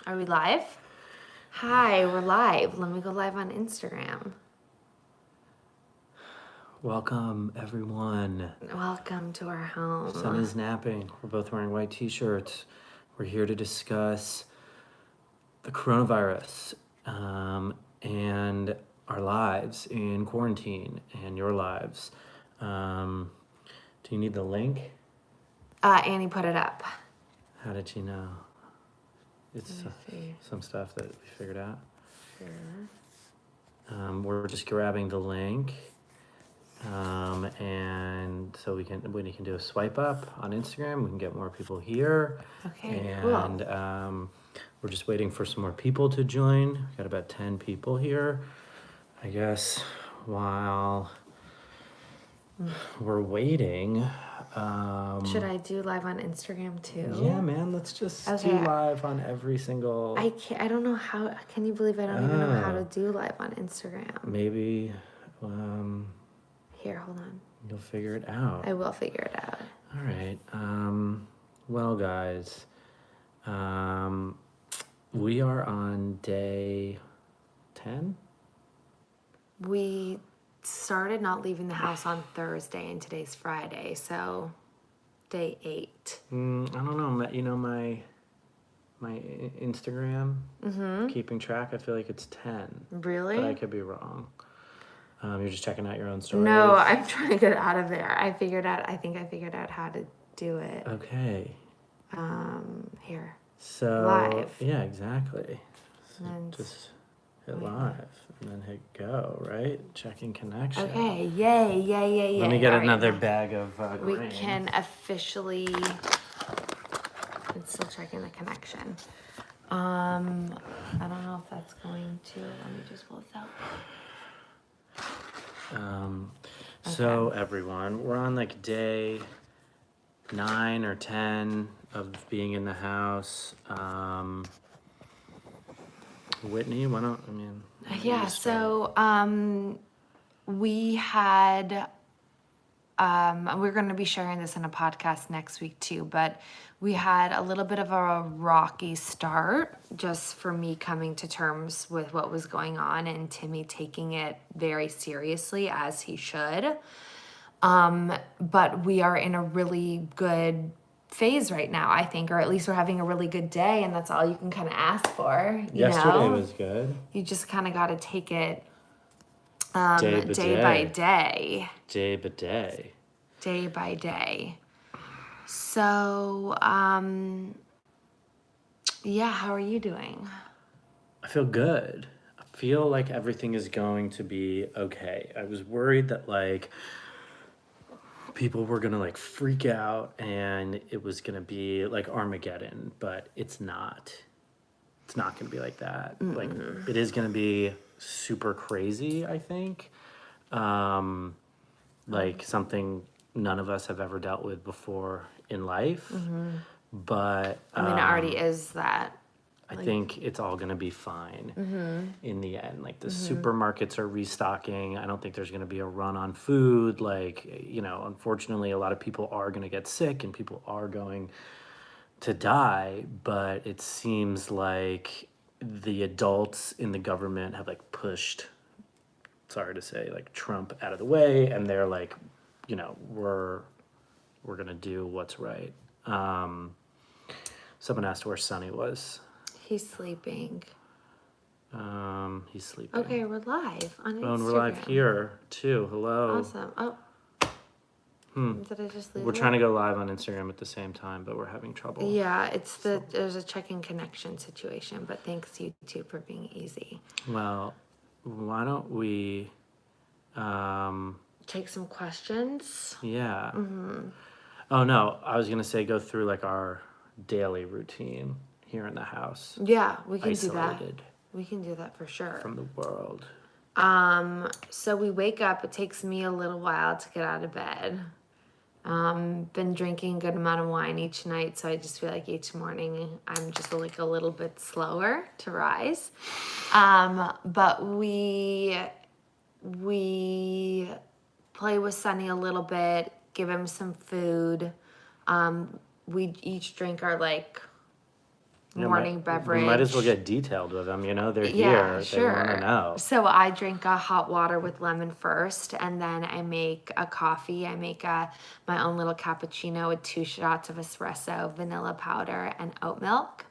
Are we live? Hi, we're live. Let me go live on Instagram. Welcome, everyone. Welcome to our home. Sun is napping. We're both wearing white t-shirts. We're here to discuss the coronavirus and our lives in quarantine and your lives. Do you need the link? Annie put it up. How did you know? It's some stuff that we figured out. Sure. We're just grabbing the link. And so Whitney can do a swipe up on Instagram. We can get more people here. Okay, and cool. We're just waiting for some more people to join. We've got about 10 people here. I guess while we're waiting. Should I do live on Instagram too? Yeah, man. Let's just do live on every single. I don't know how. Can you believe I don't even know how to do live on Instagram? Maybe. Here, hold on. You'll figure it out. I will figure it out. All right. Well, guys, we are on day 10. We started not leaving the house on Thursday, and today's Friday, so day 8. I don't know. You know my Instagram. Keeping track. I feel like it's 10. Really? But I could be wrong. You're just checking out your own stories. No, I'm trying to get out of there. I think I figured out how to do it. Okay. Here. So live. Yeah, exactly. So And just hit live and then hit go, right? Checking connection. Okay, yay. Let me get All another right. bag of We grain. can officially... It's still checking the connection. I don't know if that's going to... Let me just pull this out. So everyone, we're on like day 9 or 10 of being in the house. Whitney, why don't Yeah, so we had we're going to be sharing this in a podcast next week too, but we had a little bit of a rocky start just for me coming to terms with what was going on and Timmy taking it very seriously, as he should. But we are in a really good phase right now, I think, or at least we're having a really good day, and that's all you can kind of ask for. Yesterday was good. You just kind of got to take it day by day. Day by day. Day by day. So, yeah, how are you doing? I feel good. I feel like everything is going to be okay. I was worried that like people were gonna like freak out and it was gonna be like Armageddon, but it's not. It's not gonna be like that. Mm-mm. Like it is gonna be super crazy, I think. Like something none of us have ever dealt with before in life. But I mean, it already is that. I think it's all going to be fine in the end. Like the supermarkets are restocking. I don't think there's going to be a run on food. Like, unfortunately, a lot of people are going to get sick and people are going to die. But it seems like the adults in the government have like pushed, sorry to say, like Trump out of the way. And they're like, we're going to do what's right. Someone asked where Sonny was. He's sleeping. He's sleeping. Okay, we're live on Instagram. Oh, and we're live here too. Hello. Awesome. Oh. Did I just lose We're trying to go live on Instagram at the same time, but we're having trouble. Yeah, there's a checking connection situation, but thanks YouTube for being easy. Well, why don't we take some questions? Yeah. Oh no, I was gonna say go through like our daily routine here in the house. Yeah, we can isolated do that. We can do that for sure. From the world. So we wake up. It takes me a little while to get out of bed. Been drinking a good amount of wine each night, so I just feel like each morning I'm just like a little bit slower to rise. But we play with Sunny a little bit, give him some food. We each drink our like morning beverage. We might as well get detailed with them. They're Yeah, here. sure. They want to know. So I drink a hot water with lemon first, and then I make a coffee. I make my own little cappuccino with 2 shots of espresso, vanilla powder, and oat milk.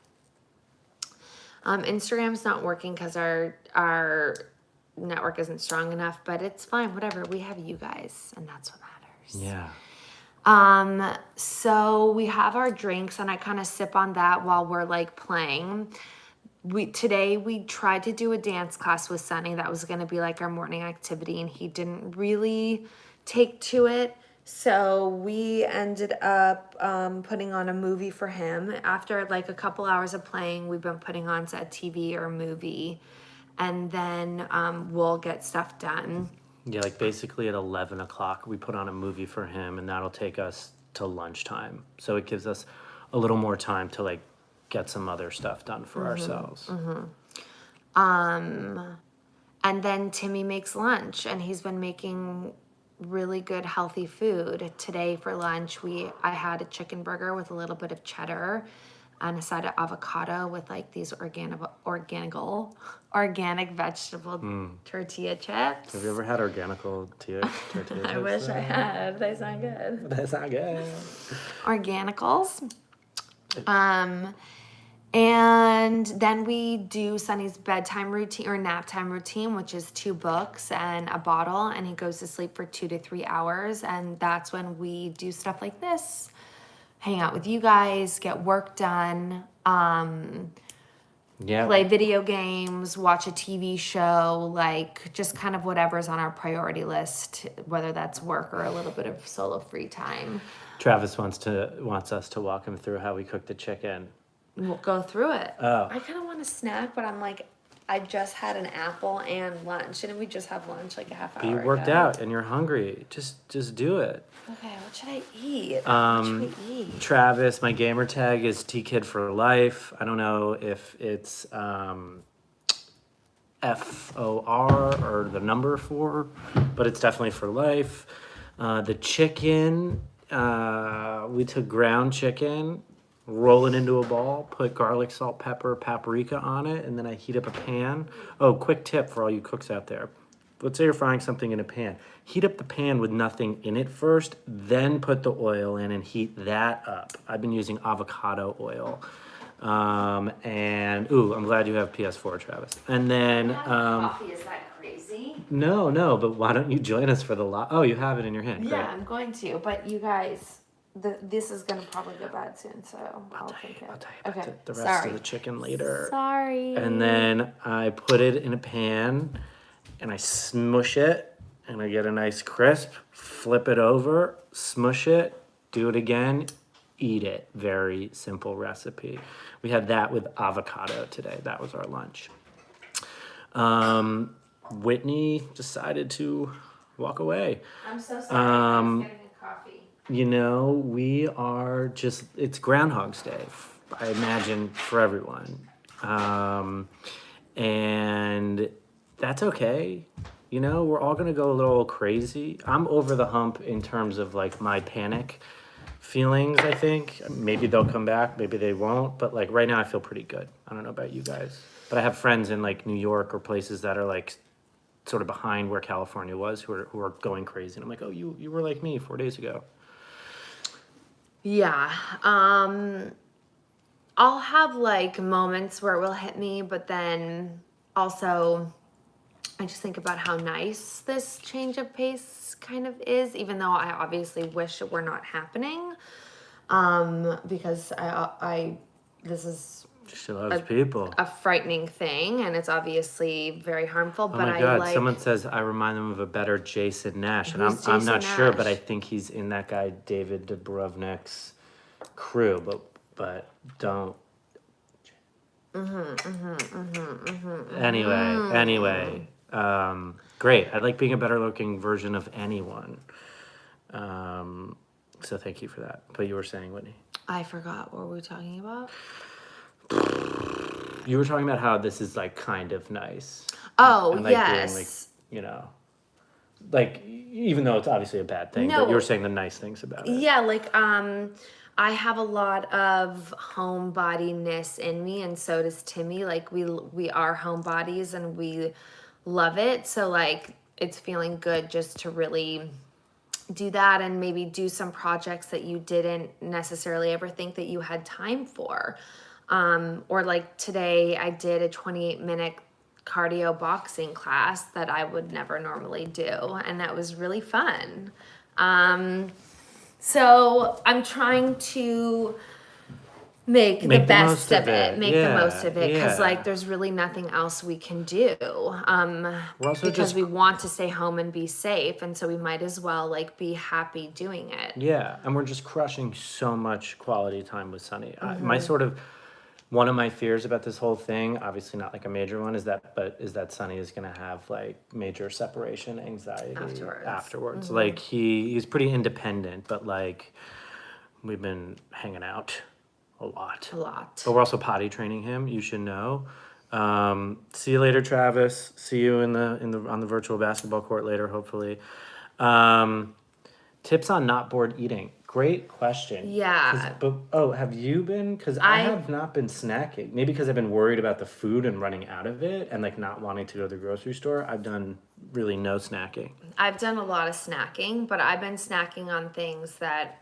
Instagram's not working because our network isn't strong enough, but it's fine. Whatever. We have you guys, and that's what matters. Yeah. So we have our drinks, and I kind of sip on that while we're like playing. Today we tried to do a dance class with Sunny. That was going to be like our morning activity, and he didn't really take to it. So we ended up putting on a movie for him. After like a couple hours of playing, we've been putting on a TV or a movie, and then we'll get stuff done. Yeah, like basically at 11 o'clock, we put on a movie for him, and that'll take us to lunchtime. So it gives us a little more time to like get some other stuff done for ourselves. And then Timmy makes lunch, and he's been making really good healthy food. Today for lunch, I had a chicken burger with a little bit of cheddar and a side of avocado with like these organic vegetable tortilla chips. Have you ever had organical tortilla chips? I wish I had. They sound good. That's not good. Organicals. And then we do Sunny's bedtime routine or nap time routine, which is 2 books and a bottle, and he goes to sleep for 2 to 3 hours. And that's when we do stuff like this, hang out with you guys, get work done, play video games, watch a TV show, like just kind of whatever's on our priority list, whether that's work or a little bit of solo free time. Travis wants us to walk him through how we cook the chicken. We'll go through it. Oh. I kind of want a snack, but I'm like, I just had an apple and lunch. Didn't we just have lunch like a half hour You worked out and you're hungry. Just do it. Okay, what should I eat? What should we eat? Travis, my gamer tag is T-Kid for life. I don't know if it's FOR or the number 4, but it's definitely for life. The chicken, we took ground chicken, roll it into a ball, put garlic, salt, pepper, paprika on it, and then I heat up a pan. Oh, quick tip for all you cooks out there. Let's say you're frying something in a pan. Heat up the pan with nothing in it first, then put the oil in and heat that up. I've been using avocado oil. And, I'm glad you have PS4, Travis. And then... coffee, is that crazy? No, but why don't you join us for the Oh, you have it in your hand. Yeah, Great. I'm going to, but you guys... this is going to probably go bad soon, so I'll take it. I'll tell you about the rest Sorry. of the chicken later. Sorry. And then I put it in a pan and I smush it and I get a nice crisp, flip it over, smush it, do it again, eat it. Very simple recipe. We had that with avocado today. That was our lunch. Whitney decided to walk away. I'm so sorry. I was getting a coffee. We are it's Groundhog's Day, I imagine, for everyone. And that's okay. We're all going to go a little crazy. I'm over the hump in terms of like my panic feelings, I think. Maybe they'll come back, maybe they won't. But like right now I feel pretty good. I don't know about you guys. But I have friends in like New York or places that are like sort of behind where California was who are going crazy. And I'm like, oh, you were like me 4 days ago. Yeah. I'll have like moments where it will hit me, but then also I just think about how nice this change of pace kind of is, even though I obviously wish it were not happening. Because this is She loves people. a frightening thing, and it's obviously very harmful. Oh but my God! I like. Someone says I remind them of a better Jason Nash, and Who's I'm not Jason sure, Nash? but I think he's in that guy David Dubrovnik's crew. But don't. Anyway, great. I'd like being a better looking version of anyone. So thank you for that. But you were saying, Whitney. I forgot what we were talking about. You were talking about how this is like kind of nice. Oh, and, like, yes. Being, like, even though it's obviously a bad thing, No. but you were saying the nice things about it. Yeah, like I have a lot of homebodiness in me, and so does Timmy. Like we are homebodies and we love it. So like it's feeling good just to really do that and maybe do some projects that you didn't necessarily ever think that you had time for. Or like today I did a 28-minute cardio boxing class that I would never normally do, and that was really fun. So I'm trying to make the Make the best most of of it, it. make the most Yeah, of it, because yeah. like there's really nothing else we can do, We're also because just we want to stay home and be safe, and so we might as well like be happy doing it. Yeah, and we're just crushing so much quality time with Sunny. My sort of one of my fears about this whole thing, obviously not like a major one, is that Sunny is gonna have like major separation anxiety afterwards. Like he's pretty independent, but like we've been hanging out a lot. A lot. But we're also potty training him. You should know. See you later, Travis. See you in the on the virtual basketball court later, hopefully. Tips on not bored eating. Great question. Yeah. Have you been? Because I have not been snacking. Maybe because I've been worried about the food and running out of it and like not wanting to go to the grocery store. I've done really no snacking. I've done a lot of snacking, but I've been snacking on things that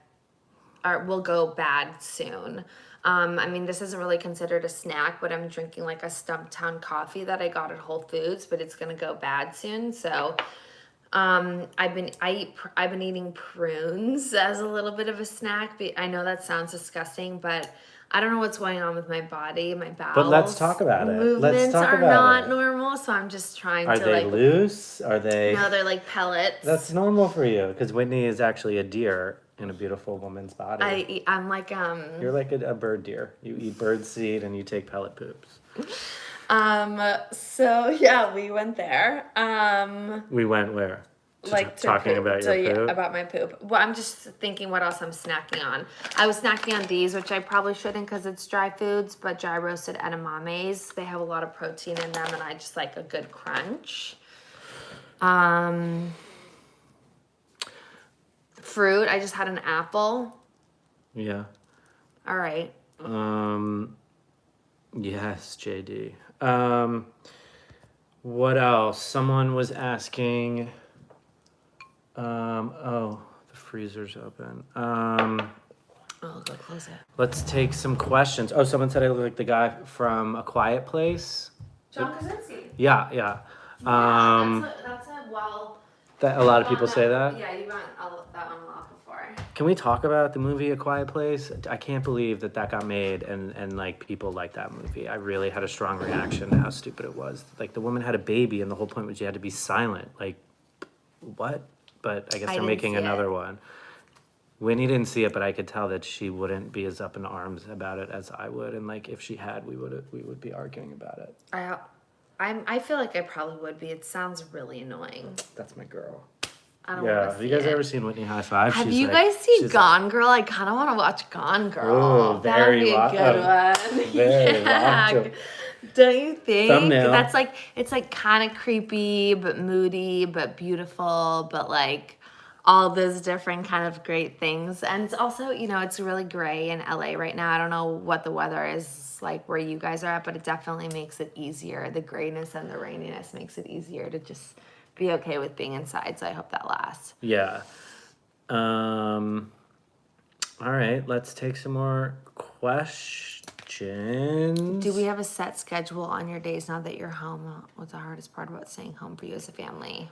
will go bad soon. I mean, this isn't really considered a snack, but I'm drinking like a Stumptown coffee that I got at Whole Foods, but it's gonna go bad soon. So I've been eating prunes as a little bit of a snack. I know that sounds disgusting, but I don't know what's going on with my body. My bowels. But let's talk about it. Movements are not normal, so I'm just trying Are to they like. loose? Are they? No, they're like pellets. That's normal for you because Whitney is actually a deer in a beautiful woman's body. I'm like You're like a bird deer. You eat bird seed and you take pellet poops. So yeah, we went there. We went where? Like talking poop, about your poop? about my poop. Well, I'm just thinking what else I'm snacking on. I was snacking on these, which I probably shouldn't because it's dry foods, but dry roasted edamames. They have a lot of protein in them, and I just like a good crunch. Fruit. I just had an apple. Yeah. All right. Yes, JD. What else? Someone was asking. The freezer's open. Oh, go close it. Let's take some questions. Oh, someone said I look like the guy from A Quiet Place. John Krasinski. Yeah. That's a well. That a lot of people say that. Yeah, you went that one a lot before. Can we talk about the movie A Quiet Place? I can't believe that got made and like people like that movie. I really had a strong reaction to how stupid it was. Like the woman had a baby and the whole point was you had to be silent. Like, what? But I guess they're making another one. Whitney didn't see it, but I could tell that she wouldn't be as up in arms about it as I would. And like if she had, we would be arguing about it. I feel like I probably would be. It sounds really annoying. That's my girl. I don't want to see it. Have you guys ever seen Whitney High Five? Have you guys seen Gone Girl? I kind of want to watch Gone Girl. Oh, that'd be a good one. Yeah. Don't you think? Thumbnail. That's like, it's like kind of creepy, but moody, but beautiful, but like all those different kind of great things. And it's also, it's really gray in LA right now. I don't know what the weather is like where you guys are at, but it definitely makes it easier. The grayness and the raininess makes it easier to just be okay with being inside. So I hope that lasts. Yeah. All right, let's take some more questions. Do we have a set schedule on your days now that you're home? What's the hardest part about staying home for you as a family?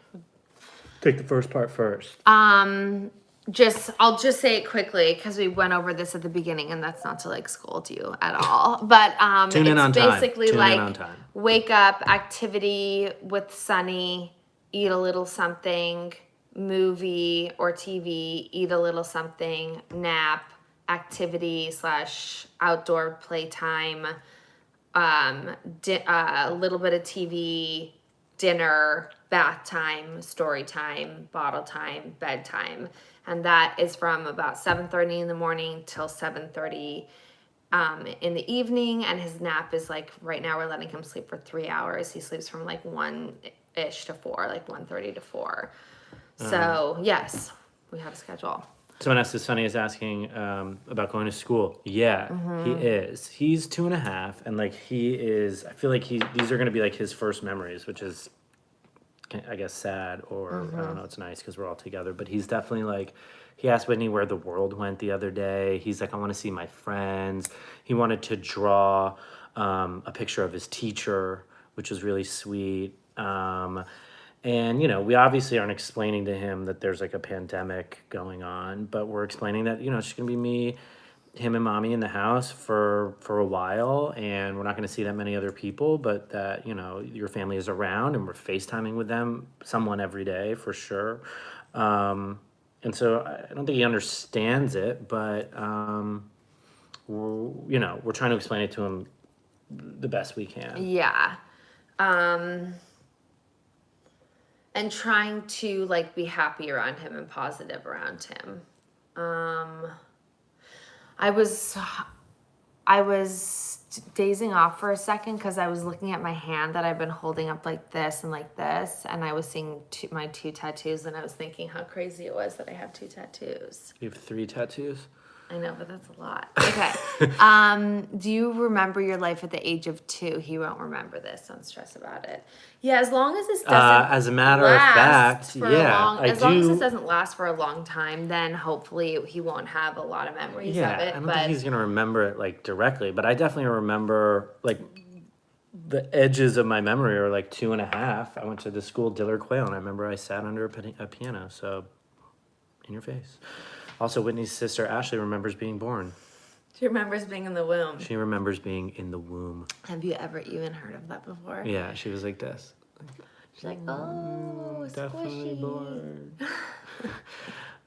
Take the first part first. I'll just say it quickly because we went over this at the beginning, and that's not to like scold you at all. But Tune in on time. Basically Tune in like on time. Wake up, activity with Sunny, eat a little something, movie or TV, eat a little something, nap, activity / outdoor playtime, a little bit of TV, dinner, bath time, story time, bottle time, bedtime. And that is from about 7:30 in the morning till 7:30 in the evening. And his nap is like, right now we're letting him sleep for 3 hours. He sleeps from like 1-ish to 4, like 1:30 to 4. So yes, we have a schedule. Someone asked if Sonny is asking about going to school. Yeah, he is. He's 2.5, and like he is. I feel like these are going to be like his first memories, which is, I guess, sad, or I don't know. It's nice because we're all together. But he's definitely like. He asked Whitney where the world went the other day. He's like, I want to see my friends. He wanted to draw a picture of his teacher, which was really sweet. And, we obviously aren't explaining to him that there's like a pandemic going on, but we're explaining that, it's just going to be me, him and mommy in the house for a while, and we're not going to see that many other people, but that, your family is around and we're FaceTiming with them, someone every day for sure. And so I don't think he understands it, but, we're trying to explain it to him the best we can. Yeah. And trying to like be happy around him and positive around him. I was dazing off for a second because I was looking at my hand that I've been holding up like this, and I was seeing my 2 tattoos, and I was thinking how crazy it was that I have 2 tattoos. You have 3 tattoos? I know, but that's a lot. Okay. Do you remember your life at the age of 2? He won't remember this. Don't stress about it. Yeah, as long as this doesn't as a matter of fact, yeah, as long as this doesn't last for a long time, then hopefully he won't have a lot of memories of it. I don't think he's gonna remember it like directly, but I definitely remember like the edges of my memory are like 2.5. I went to the school Diller Quayle, and I remember I sat under a piano. So, in your face. Also, Whitney's sister Ashley remembers being born. She remembers being in the womb. She remembers being in the womb. Have you ever even heard of that before? Yeah, she was like this. She's like, oh, definitely squishy. born.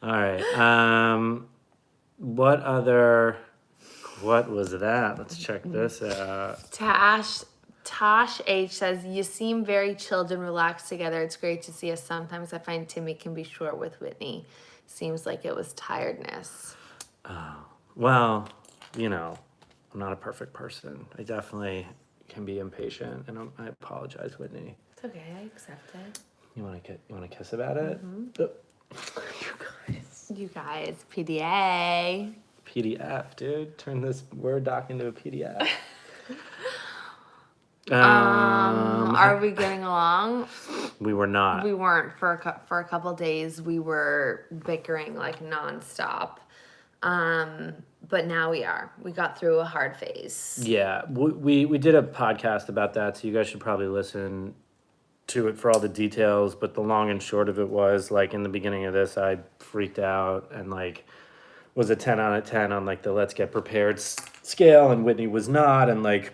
All right. What was that? Let's check this out. Tosh H says, you seem very chilled and relaxed together. It's great to see us. Sometimes I find Timmy can be short with Whitney. Seems like it was tiredness. Oh, well, I'm not a perfect person. I definitely can be impatient, and I apologize, Whitney. It's okay, I accept it. You want to kiss about it? You guys, PDA. PDF, dude. Turn this Word doc into a PDF. Are we getting along? We were not. We weren't for a couple days. We were bickering like nonstop. But now we are. We got through a hard phase. Yeah, we did a podcast about that, so you guys should probably listen to it for all the details. But the long and short of it was, like, in the beginning of this, I freaked out and like was a 10 out of 10 on like the let's get prepared scale, and Whitney was not, and like,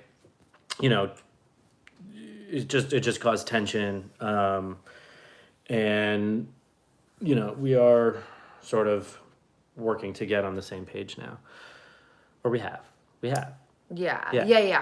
it just caused tension, and we are sort of working to get on the same page now, or we have. Yeah.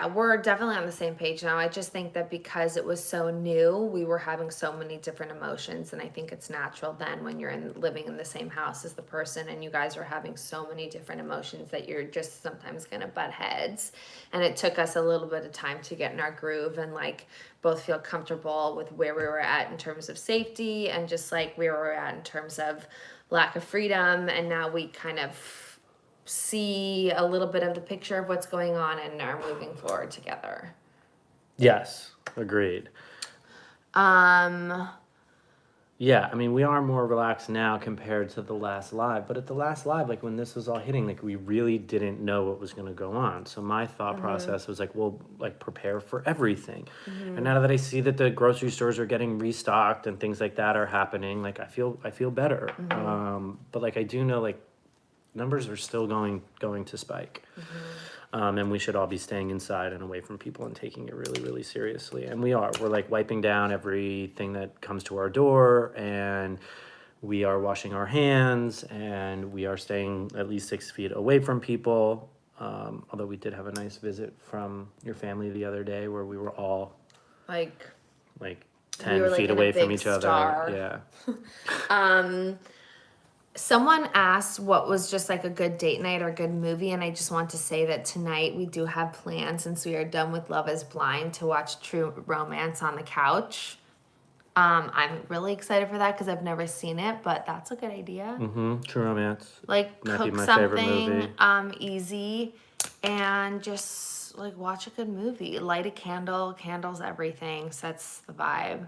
We're definitely on the same page now. I just think that because it was so new, we were having so many different emotions, and I think it's natural then when you're living in the same house as the person, and you guys are having so many different emotions that you're just sometimes gonna butt heads. And it took us a little bit of time to get in our groove and like both feel comfortable with where we were at in terms of safety and just like where we were at in terms of lack of freedom. And now we kind of see a little bit of the picture of what's going on and are moving forward together. Yes, agreed. Yeah, I mean, we are more relaxed now compared to the last live, but at the last live, like when this was all hitting, like we really didn't know what was going to go on. So my thought process was like, well, like prepare for everything. And now that I see that the grocery stores are getting restocked and things like that are happening, like I feel better. But like I do know like numbers are still going to spike. And we should all be staying inside and away from people and taking it really, really seriously. And we are. We're like wiping down everything that comes to our door, and we are washing our hands, and we are staying at least 6 feet away from people. Although we did have a nice visit from your family the other day where we were all like 10 feet away from each other. Yeah. Someone asked what was just like a good date night or good movie, and I just want to say that tonight we do have plans, since we are done with Love is Blind, to watch True Romance on the couch. I'm really excited for that because I've never seen it, but that's a good idea. True Romance. Like Might be cook my favorite something movie. easy and just like watch a good movie. Light a candle, candles everything, sets the vibe.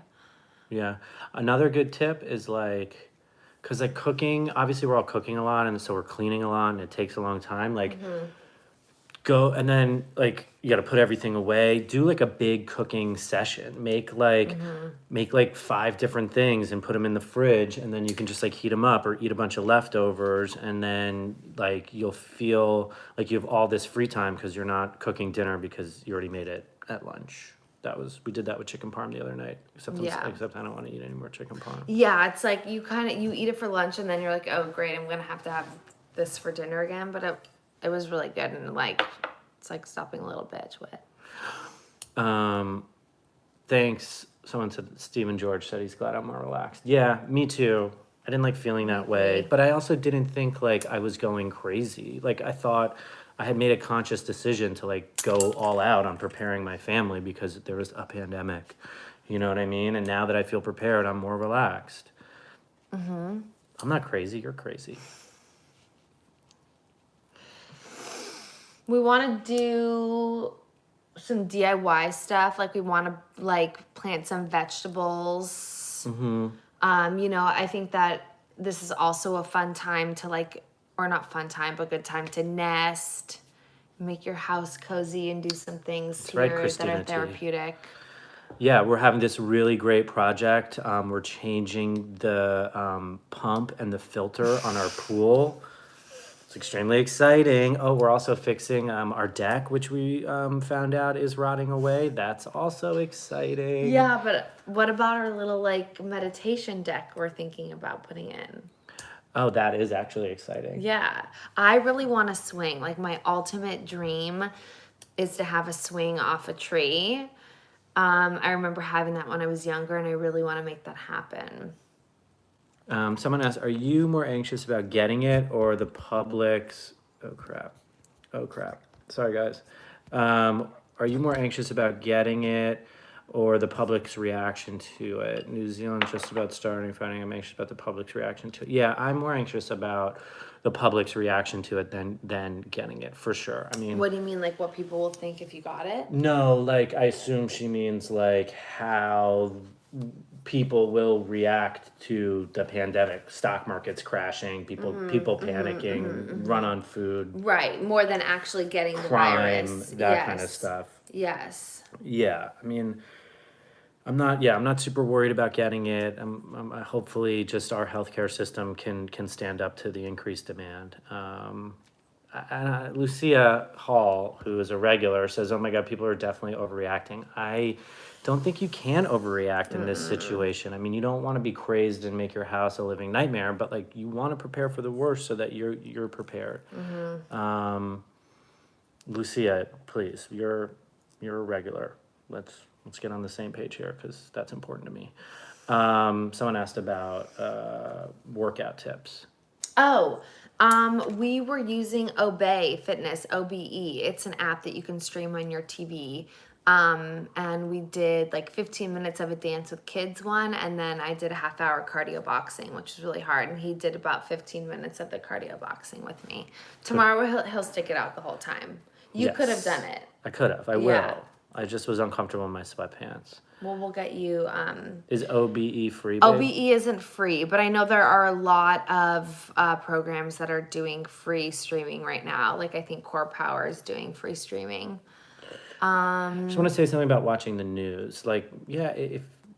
Yeah. Another good tip is like, because like cooking, obviously we're all cooking a lot and so we're cleaning a lot and it takes a long time. Like, go and then like you got to put everything away. Do like a big cooking session. Make like 5 different things and put them in the fridge, and then you can just like heat them up or eat a bunch of leftovers, and then like you'll feel like you have all this free time because you're not cooking dinner because you already made it at lunch. We did that with chicken parm the other night. Yeah. Except I don't want to eat any more chicken parm. Yeah, it's like you eat it for lunch and then you're like, oh great, I'm gonna have to have this for dinner again. But it was really good, and like it's like stopping a little bitch with. Thanks. Someone said Stephen George said he's glad I'm more relaxed. Yeah, me too. I didn't like feeling that way, but I also didn't think like I was going crazy. Like I thought I had made a conscious decision to like go all out on preparing my family because there was a pandemic. You know what I mean? And now that I feel prepared, I'm more relaxed. I'm not crazy. You're crazy. We want to do some DIY stuff. Like we want to like plant some vegetables. I think that this is also a fun time to like, or not fun time, but good time to nest, make your house cozy, and do some things That's right, here that Christina are T. therapeutic. Yeah, we're having this really great project. We're changing the pump and the filter on our pool. It's extremely exciting. Oh, we're also fixing our deck, which we found out is rotting away. That's also exciting. Yeah, but what about our little like meditation deck we're thinking about putting in? Oh, that is actually exciting. Yeah, I really want to swing. Like my ultimate dream is to have a swing off a tree. I remember having that when I was younger, and I really want to make that happen. Someone asked, are you more anxious about getting it or the public's... Oh, crap. Oh, crap. Sorry, guys. Are you more anxious about getting it or the public's reaction to it? New Zealand's just about starting fighting. I'm anxious about the public's reaction to it. Yeah, I'm more anxious about the public's reaction to it than getting it, for sure. I mean... What do you mean, like what people will think if you got it? No, like, I assume she means, like, how people will react to the pandemic. Stock markets crashing, people panicking, run on food, Right, more than actually getting the crime, virus. that kind of stuff. Yes. Yeah, I mean, I'm not super worried about getting it. Hopefully just our healthcare system can stand up to the increased demand. Lucia Hall, who is a regular, says, "Oh my God, people are definitely overreacting." I don't think you can overreact in this situation. I mean, you don't want to be crazed and make your house a living nightmare, but like you want to prepare for the worst so that you're prepared. Lucia, please, you're a regular. Let's get on the same page here because that's important to me. Someone asked about workout tips. Oh, we were using Obey Fitness, OBE. It's an app that you can stream on your TV. And we did like 15 minutes of a dance with kids one, and then I did a half-hour cardio boxing, which was really hard. And he did about 15 minutes of the cardio boxing with me. Tomorrow he'll stick it out the whole time. You could have done it. I could have. I will. I just was uncomfortable in my sweatpants. Well, we'll get you. Is OBE free? OBE isn't free, but I know there are a lot of programs that are doing free streaming right now. Like I think Core Power is doing free streaming. I just want to say something about watching the news. Like, yeah,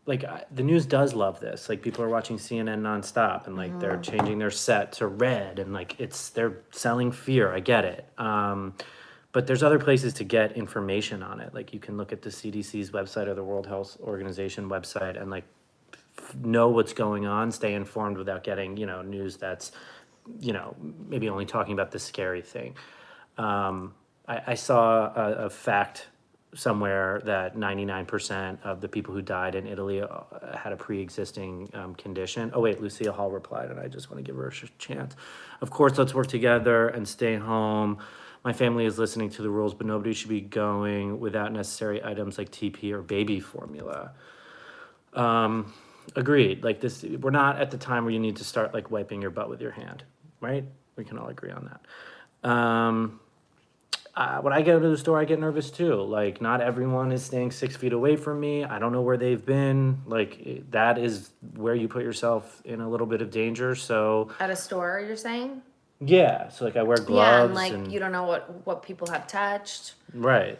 the news does love this. Like, people are watching CNN nonstop, and like they're changing their set to red, and like they're selling fear. I get it. But there's other places to get information on it. Like you can look at the CDC's website or the World Health Organization website and like know what's going on, stay informed without getting, news that's, maybe only talking about the scary thing. I saw a fact somewhere that 99% of the people who died in Italy had a pre-existing condition. Oh wait, Lucia Hall replied, and I just want to give her a chance. Of course, let's work together and stay home. My family is listening to the rules, but nobody should be going without necessary items like TP or baby formula. Agreed. Like this, we're not at the time where you need to start like wiping your butt with your hand, right? We can all agree on that. When I go to the store, I get nervous too. Like, not everyone is staying 6 feet away from me. I don't know where they've been. Like, that is where you put yourself in a little bit of danger. So, At a store, you're saying? yeah. So, like, I wear Yeah, and gloves like and you don't know what people have touched. right.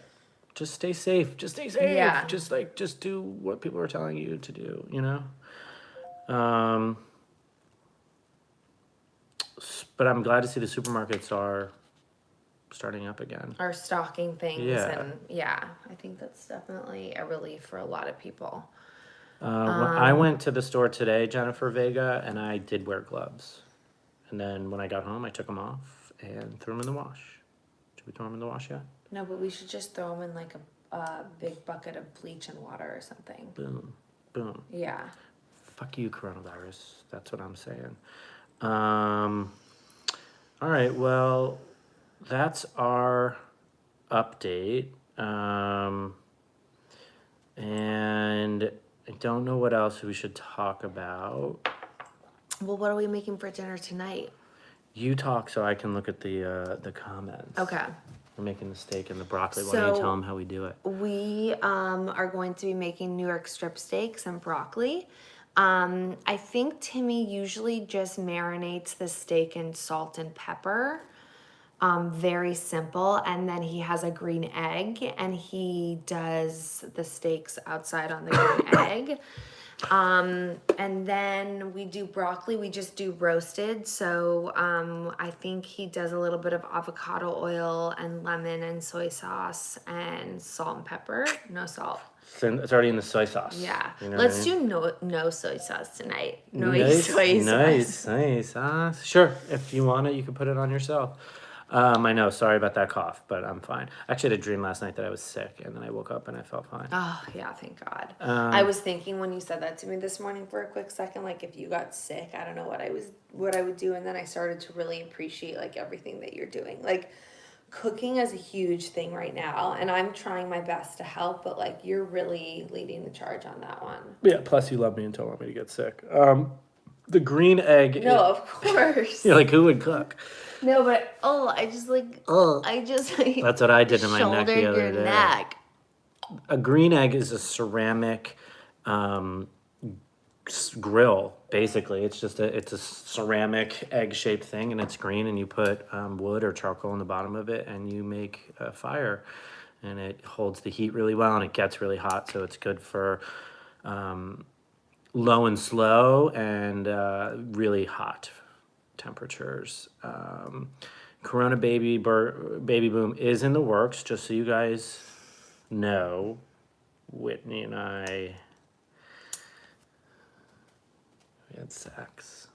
Just stay safe. Just stay safe. Yeah. Just do what people are telling you to do. You know. But I'm glad to see the supermarkets are starting up again. Are stocking things, Yeah. and yeah, I think that's definitely a relief for a lot of people. When I went to the store today, Jennifer Vega, and I did wear gloves. And then when I got home, I took them off and threw them in the wash. Should we throw them in the wash yet? No, but we should just throw them in like a big bucket of bleach and water or something. Boom, boom. Yeah. Fuck you, coronavirus. That's what I'm saying. All right, well, that's our update. And I don't know what else we should talk about. Well, what are we making for dinner tonight? You talk so I can look at the comments. Okay. We're making the steak and the broccoli. Why don't you So- tell them how we do it? We are going to be making New York strip steaks and broccoli. I think Timmy usually just marinates the steak in salt and pepper. Very simple. And then he has a green egg and he does the steaks outside on the green egg. And then we do broccoli, we just do roasted. So I think he does a little bit of avocado oil and lemon and soy sauce and salt and pepper. No salt. It's already in the soy sauce. Yeah. You know Let's what I mean? do no soy sauce tonight. No Nice, soy nice, sauce. nice. Sure, if you want it, you can put it on yourself. I know, sorry about that cough, but I'm fine. I actually had a dream last night that I was sick, and then I woke up and I felt fine. Oh yeah, thank God. I was thinking when you said that to me this morning for a quick second, like if you got sick, I don't know what I would do, and then I started to really appreciate like everything that you're doing. Like cooking is a huge thing right now, and I'm trying my best to help, but like you're really leading the charge on that one. Yeah, plus you love me and don't want me to get sick. The green egg. No, of course. You're like, who would cook? No, but I just like That's what I did to my neck the shouldered other your day. neck. A green egg is a ceramic grill, basically. It's a ceramic egg-shaped thing, and it's green, and you put wood or charcoal in the bottom of it, and you make a fire, and it holds the heat really well, and it gets really hot, so it's good for low and slow and really hot temperatures. Corona baby boom is in the works, just so you guys know. Whitney and I, we had sex.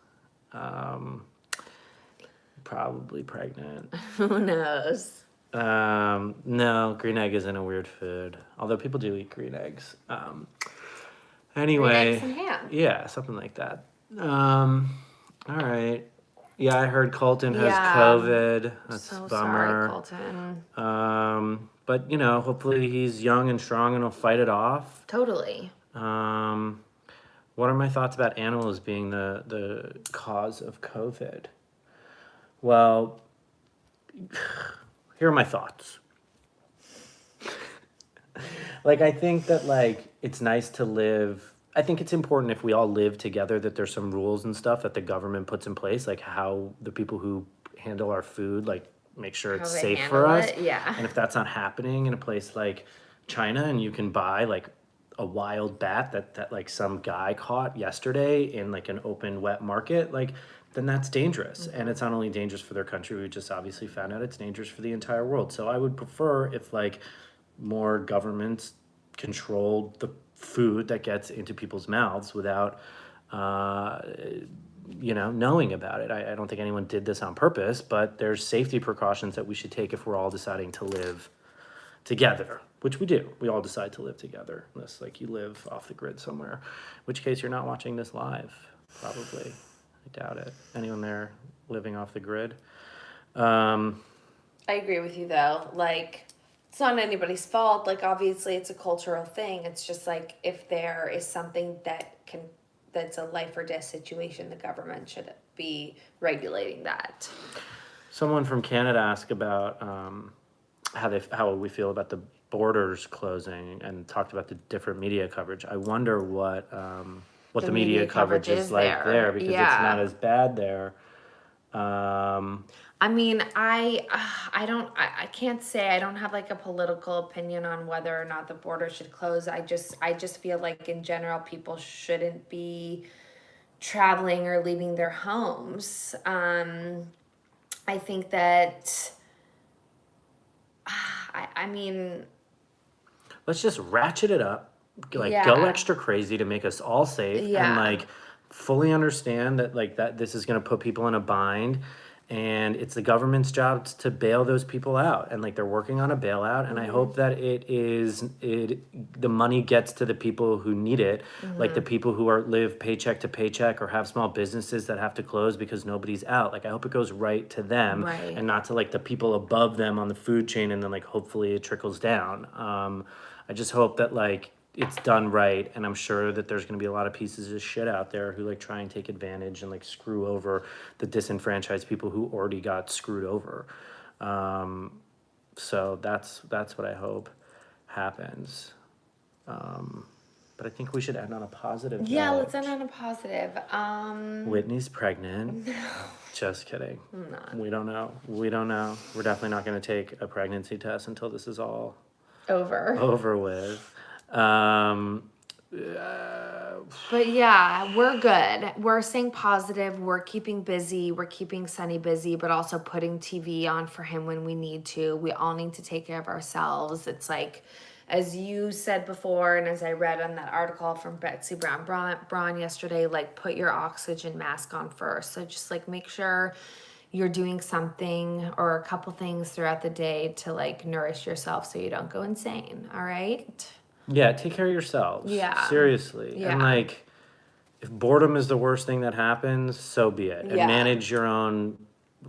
Probably pregnant. Who knows? No, green egg isn't a weird food. Although people do eat green eggs. Green Anyway, eggs and ham. yeah, something like that. All right. Yeah, I heard Colton has Yeah. COVID. That's So a sorry, bummer. Colton. But hopefully he's young and strong and he'll fight it off. Totally. What are my thoughts about animals being the cause of COVID? Well, here are my thoughts. I think that it's nice to live. I think it's important if we all live together that there's some rules and stuff that the government puts in place, like how the people who handle our food, make sure it's How they safe for handle us. it, yeah. And if that's not happening in a place like China and you can buy a wild bat that some guy caught yesterday in an open wet market, then that's dangerous. Mm-hmm. And it's not only dangerous for their country, we just obviously found out it's dangerous for the entire world. So I would prefer if more governments controlled the food that gets into people's mouths without knowing about it. I don't think anyone did this on purpose, but there's safety precautions that we should take if we're all deciding to live together, which we do. We all decide to live together, unless you live off the grid somewhere, in which case you're not watching this live, probably. I doubt it. Anyone there living off the grid? I agree with you though. It's not anybody's fault. Obviously it's a cultural thing. It's just if there is something that can that's a life or death situation, the government should be regulating that. Someone from Canada asked about how we feel about the borders closing and talked about the different media coverage. I wonder what the media coverage is like there, because it's not as bad there. I mean, I can't say, I don't have like a political opinion on whether or not the border should close. I just feel like in general people shouldn't be traveling or leaving their homes. I think that I mean, Let's just ratchet it up, like Yeah. go extra crazy to make us all safe, and Yeah. like fully understand that that this is going to put people in a bind, and it's the government's job to bail those people out, and like they're working on a bailout, and I hope that the money gets to the people who need it, like the people who live paycheck to paycheck or have small businesses that have to close because nobody's out. Like I hope it goes right to them, Right. and not to like the people above them on the food chain, and then like hopefully it trickles down. I just hope that like it's done right, and I'm sure that there's going to be a lot of pieces of shit out there who like try and take advantage and like screw over the disenfranchised people who already got screwed over. So that's what I hope happens. But I think we should end on a positive yeah, note. let's end on a positive. Whitney's pregnant. No, Just kidding. I'm not. We don't know. We're definitely not going to take a pregnancy test until this is all over with. But yeah, we're good. We're staying positive. We're keeping busy. We're keeping Sunny busy, but also putting TV on for him when we need to. We all need to take care of ourselves. It's like, as you said before, and as I read on that article from Betsy Braun yesterday, like put your oxygen mask on first. So just like make sure you're doing something or a couple things throughout the day to like nourish yourself so you don't go insane. All right? Yeah, take care of yourselves. Yeah. Seriously. Yeah. And like, if boredom is the worst thing that happens, so be it. And Yeah. manage your own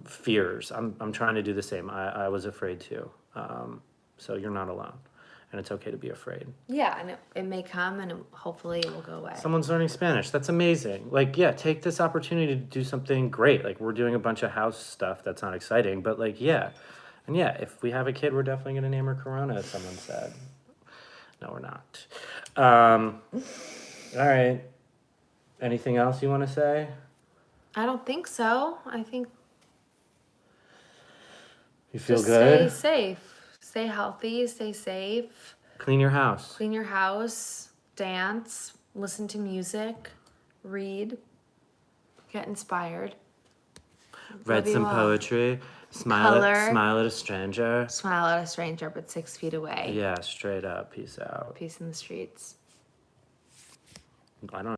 fears. I'm trying to do the same. I was afraid too. So you're not alone. And it's okay to be afraid. Yeah, and it may come and hopefully it will go away. Someone's learning Spanish. That's amazing. Like, yeah, take this opportunity to do something great. Like, we're doing a bunch of house stuff that's not exciting, but like, yeah. And yeah, if we have a kid, we're definitely going to name her Corona, as someone said. No, we're not. All right. Anything else you want to say? I don't think so. I think You feel just good? stay safe. Stay healthy, stay safe. Clean your house. Clean your house, dance, listen to music, read, get inspired. Read Love you some all. poetry. Smile Color. smile at a stranger. Smile at a stranger but 6 feet away. Yeah, straight up. Peace out. Peace in the streets. I don't